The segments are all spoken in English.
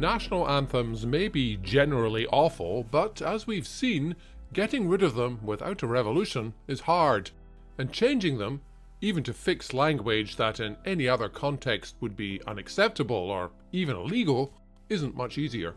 National anthems may be generally awful, but as we've seen, getting rid of them without a revolution is hard, and changing them, even to fix language that in any other context would be unacceptable or even illegal, isn't much easier.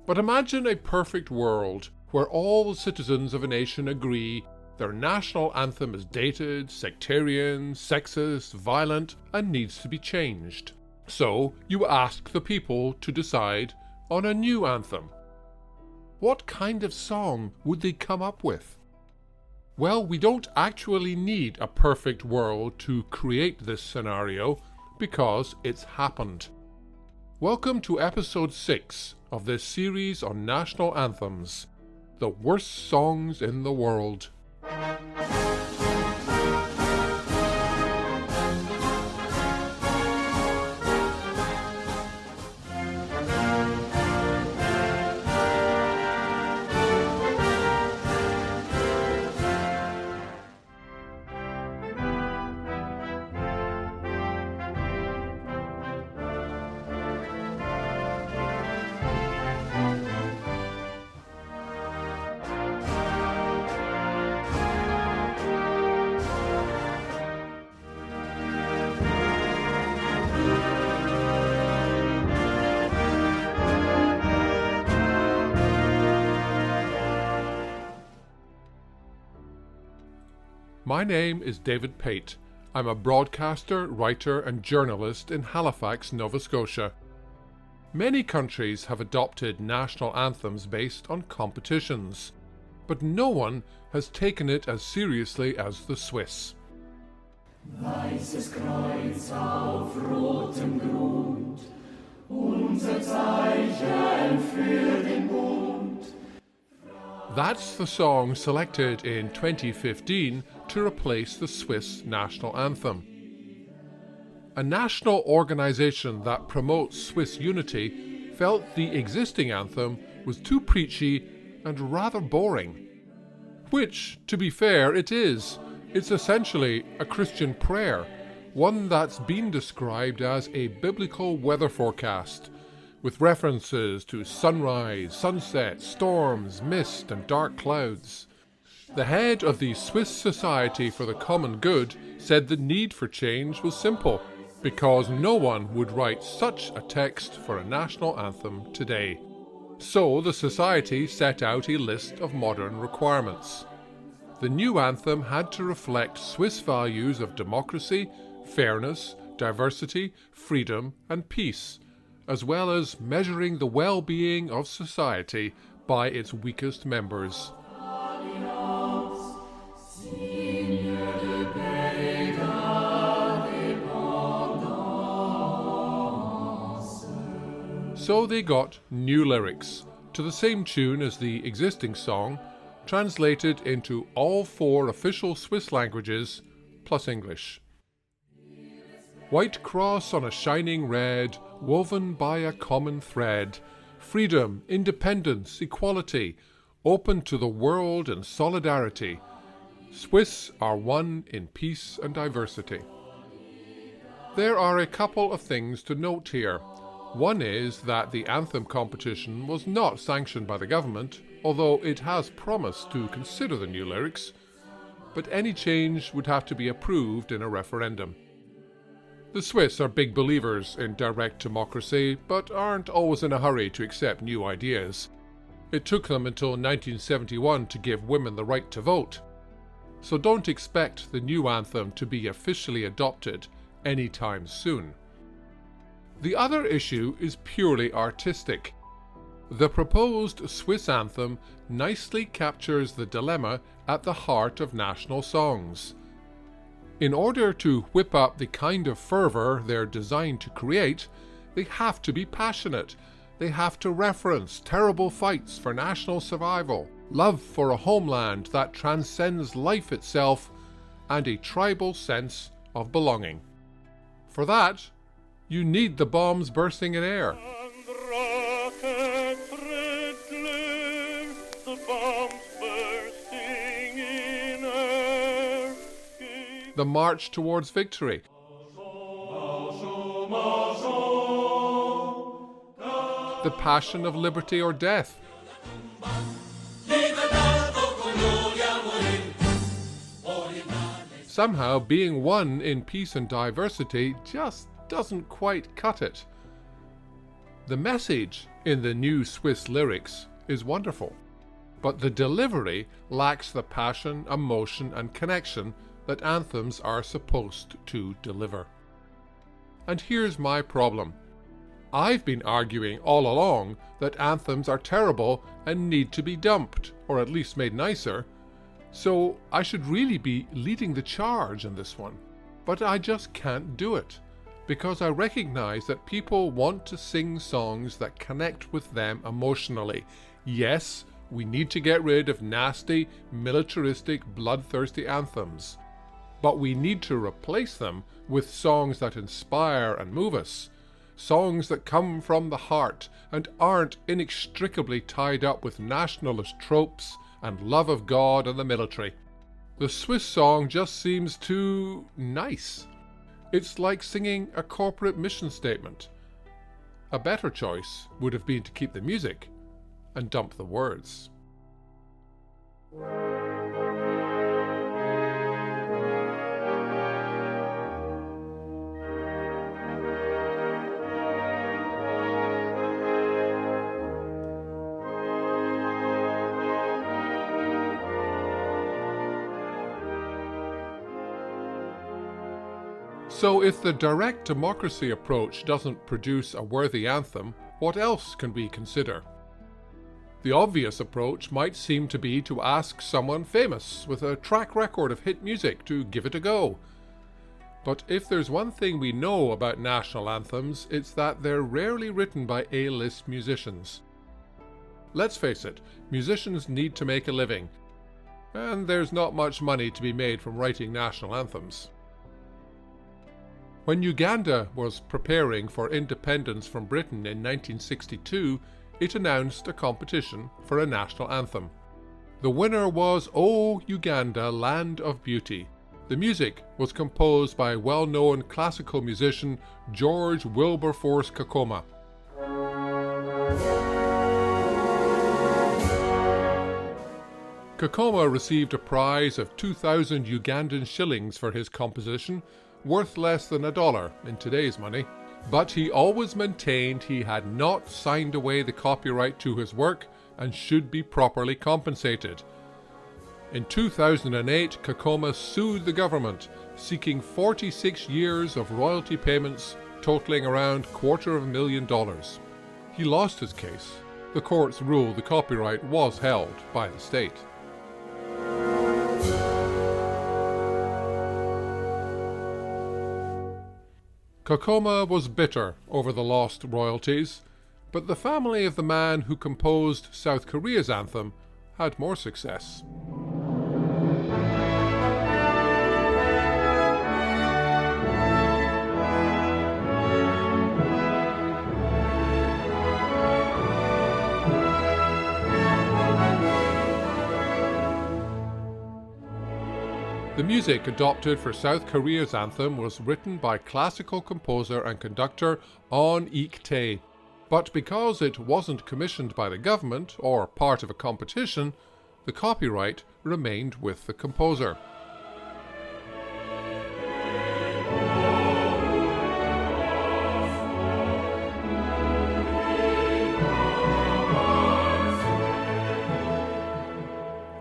But imagine a perfect world where all the citizens of a nation agree their national anthem is dated, sectarian, sexist, violent, and needs to be changed. So you ask the people to decide on a new anthem. What kind of song would they come up with? Well, we don't actually need a perfect world to create this scenario because it's happened. Welcome to episode 6 of this series on national anthems, the worst songs in the world. My name is David Pate. I'm a broadcaster, writer and journalist in Halifax, Nova Scotia. Many countries have adopted national anthems based on competitions, but no one has taken it as seriously as the Swiss. Weißes Kreuz auf rotem Grund, unser Zeichen für den Bund. That's the song selected in 2015 to replace the Swiss national anthem. A national organisation that promotes Swiss unity felt the existing anthem was too preachy and rather boring. Which, to be fair, it is. It's essentially a Christian prayer, one that's been described as a biblical weather forecast, with references to sunrise, sunset, storms, mist and dark clouds. The head of the Swiss Society for the Common Good said the need for change was simple, because no one would write such a text for a national anthem today. So the Society set out a list of modern requirements. The new anthem had to reflect Swiss values of democracy, fairness, diversity, freedom and peace, as well as measuring the well-being of society by its weakest members. So they got new lyrics, to the same tune as the existing song, translated into all 4 official Swiss languages, plus English. White cross on a shining red, woven by a common thread, freedom, independence, equality, open to the world and solidarity. Swiss are one in peace and diversity. There are a couple of things to note here. One is that the anthem competition was not sanctioned by the government, although it has promised to consider the new lyrics, but any change would have to be approved in a referendum. The Swiss are big believers in direct democracy, but aren't always in a hurry to accept new ideas. It took them until 1971 to give women the right to vote. So don't expect the new anthem to be officially adopted anytime soon. The other issue is purely artistic. The proposed Swiss anthem nicely captures the dilemma at the heart of national songs. In order to whip up the kind of fervour they're designed to create, they have to be passionate. They have to reference terrible fights for national survival, love for a homeland that transcends life itself, and a tribal sense of belonging. For that, you need the bombs bursting in air. The march towards victory. the passion of liberty or death. Somehow, being one in peace and diversity just doesn't quite cut it. The message in the new Swiss lyrics is wonderful, but the delivery lacks the passion, emotion, and connection that anthems are supposed to deliver. And here's my problem. I've been arguing all along that anthems are terrible and need to be dumped, or at least made nicer, so I should really be leading the charge in this one. But I just can't do it, because I recognize that people want to sing songs that connect with them emotionally. Yes, we need to get rid of nasty, militaristic, bloodthirsty anthems, but we need to replace them with songs that inspire and move us, songs that come from the heart and aren't inextricably tied up with nationalist tropes and love of God and the military. The Swiss song just seems too nice. It's like singing a corporate mission statement. A better choice would have been to keep the music and dump the words. So if the direct democracy approach doesn't produce a worthy anthem, what else can we consider? The obvious approach might seem to be to ask someone famous with a track record of hit music to give it a go. But if there's one thing we know about national anthems, it's that they're rarely written by A-list musicians. Let's face it, musicians need to make a living, and there's not much money to be made from writing national anthems. When Uganda was preparing for independence from Britain in 1962, it announced a competition for a national anthem. The winner was O Uganda, Land of Beauty. The music was composed by well-known classical musician George Wilberforce Kakoma. Kakoma received a prize of 2,000 Ugandan shillings for his composition, worth less than $1 in today's money, but he always maintained he had not signed away the copyright to his work and should be properly compensated. In 2008, Kakoma sued the government, seeking 46 years of royalty payments totaling around $250,000. He lost his case. The courts ruled the copyright was held by the state. Kakoma was bitter over the lost royalties, but the family of the man who composed South Korea's anthem had more success. The music adopted for South Korea's anthem was written by classical composer and conductor On Ik-tae, but because it wasn't commissioned by the government or part of a competition, the copyright remained with the composer.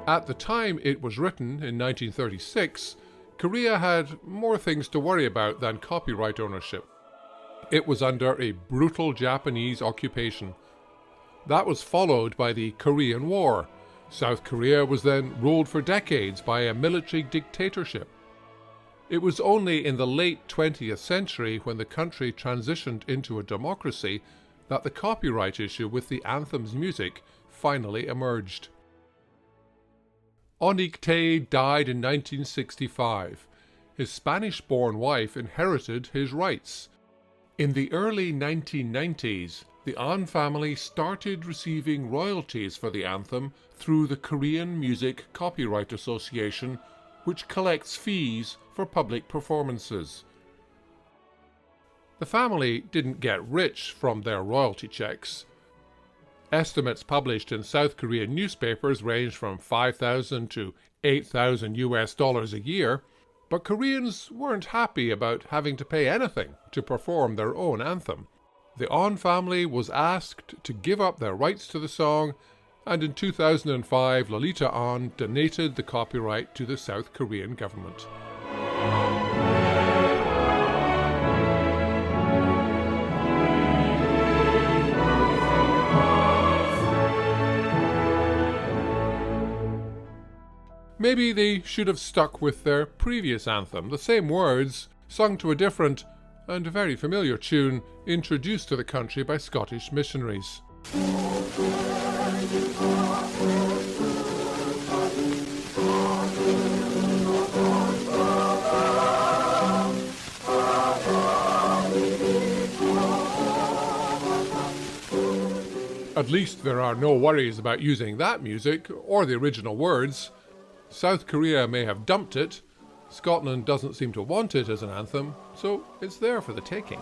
At the time it was written, in 1936, Korea had more things to worry about than copyright ownership. It was under a brutal Japanese occupation. That was followed by the Korean War. South Korea was then ruled for decades by a military dictatorship. It was only in the late 20th century, when the country transitioned into a democracy, that the copyright issue with the anthem's music finally emerged. On Ik-tae died in 1965. His Spanish-born wife inherited his rights. In the early 1990s, the An family started receiving royalties for the anthem through the Korean Music Copyright Association, which collects fees for public performances. The family didn't get rich from their royalty checks. Estimates published in South Korean newspapers range from $5,000 to $8,000 a year, but Koreans weren't happy about having to pay anything to perform their own anthem. The On family was asked to give up their rights to the song, and in 2005 Lolita On donated the copyright to the South Korean government. Maybe they should have stuck with their previous anthem, the same words, sung to a different and very familiar tune introduced to the country by Scottish missionaries. At least there are no worries about using that music or the original words. South Korea may have dumped it, Scotland doesn't seem to want it as an anthem, so it's there for the taking.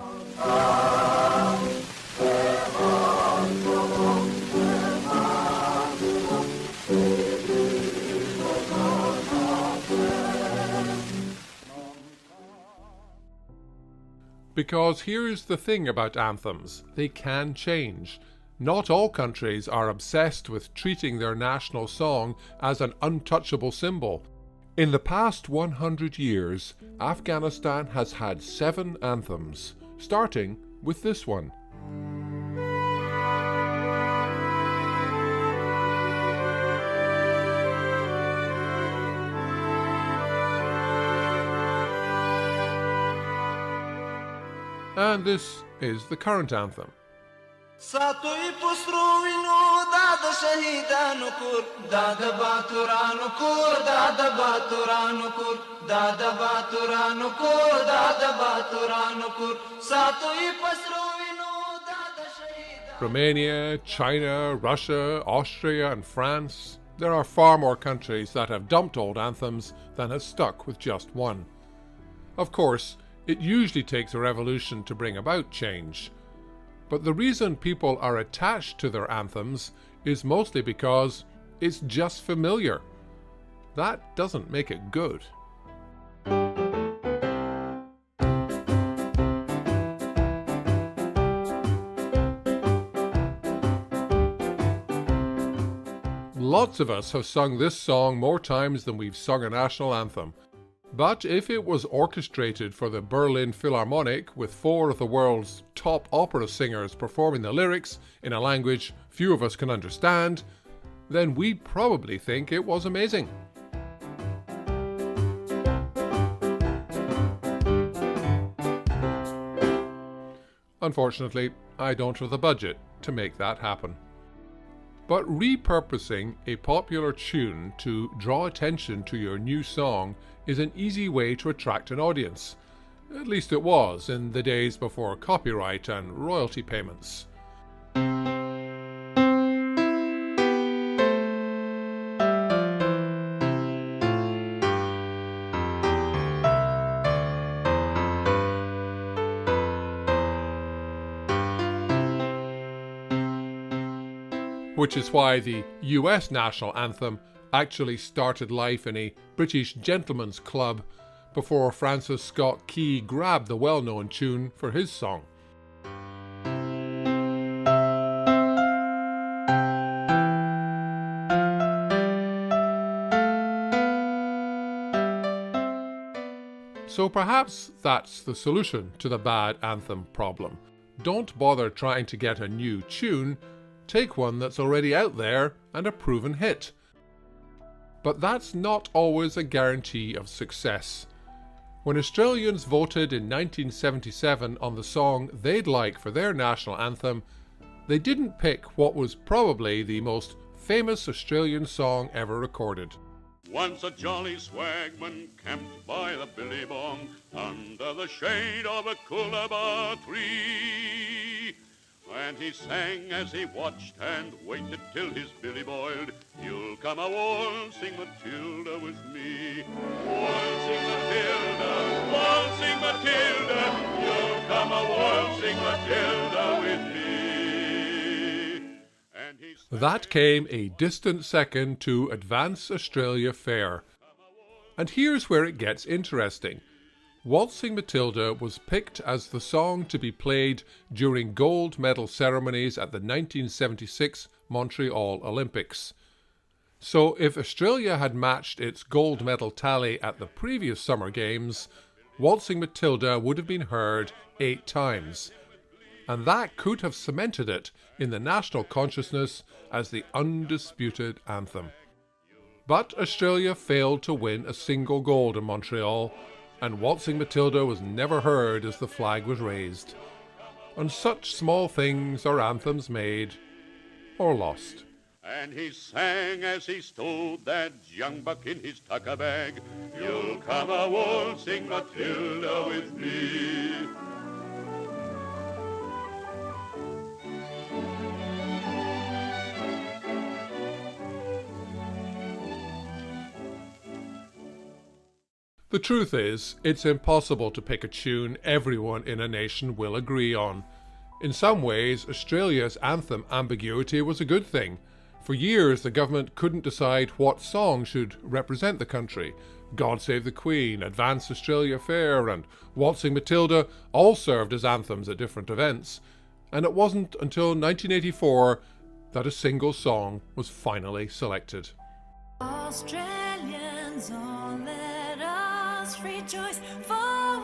Because here's the thing about anthems, they can change. Not all countries are obsessed with treating their national song as an untouchable symbol. In the past 100 years, Afghanistan has had 7 anthems, starting with this one. And this is the current anthem. ساتوی پسروینو داد شهیدانو کور داد باتورانو کور داد باتورانو کور داد باتورانو کور داد باتورانو کور ساتوی پسروینو داد شهیدانو. Romania, China, Russia, Austria and France. There are far more countries that have dumped old anthems than have stuck with just one. Of course, it usually takes a revolution to bring about change. But the reason people are attached to their anthems is mostly because it's just familiar. That doesn't make it good. Lots of us have sung this song more times than we've sung a national anthem. But if it was orchestrated for the Berlin Philharmonic with 4 of the world's top opera singers performing the lyrics in a language few of us can understand, then we'd probably think it was amazing. Unfortunately, I don't have the budget to make that happen. But repurposing a popular tune to draw attention to your new song is an easy way to attract an audience. At least it was in the days before copyright and royalty payments. Which is why the US national anthem actually started life in a British gentleman's club before Francis Scott Key grabbed the well-known tune for his song. So perhaps that's the solution to the bad anthem problem. Don't bother trying to get a new tune. Take one that's already out there and a proven hit. But that's not always a guarantee of success. When Australians voted in 1977 on the song they'd like for their national anthem, they didn't pick what was probably the most famous Australian song ever recorded. Once a jolly swagman camped by the billy bong under the shade of a coolabah tree. And he sang as he watched and waited till his billy boiled. You'll come a waltzing Matilda with me. Waltzing Matilda, waltzing Matilda. You'll come a waltzing Matilda with me. And That came a distant second to Advance Australia Fair. And here's where it gets interesting. Waltzing Matilda was picked as the song to be played during gold medal ceremonies at the 1976 Montreal Olympics. So if Australia had matched its gold medal tally at the previous Summer Games, Waltzing Matilda would have been heard 8 times. And that could have cemented it in the national consciousness as the undisputed anthem. But Australia failed to win a single gold in Montreal, and Waltzing Matilda was never heard as the flag was raised. On such small things are anthems made or lost. And he sang as he stowed that young buck in his tucker bag, "You'll come a waltzing Matilda with me." The truth is, it's impossible to pick a tune everyone in a nation will agree on. In some ways, Australia's anthem ambiguity was a good thing. For years, the government couldn't decide what song should represent the country. God Save the Queen, Advance Australia Fair, and Waltzing Matilda all served as anthems at different events. And it wasn't until 1984 that a single song was finally selected. Australians, all let us rejoice, for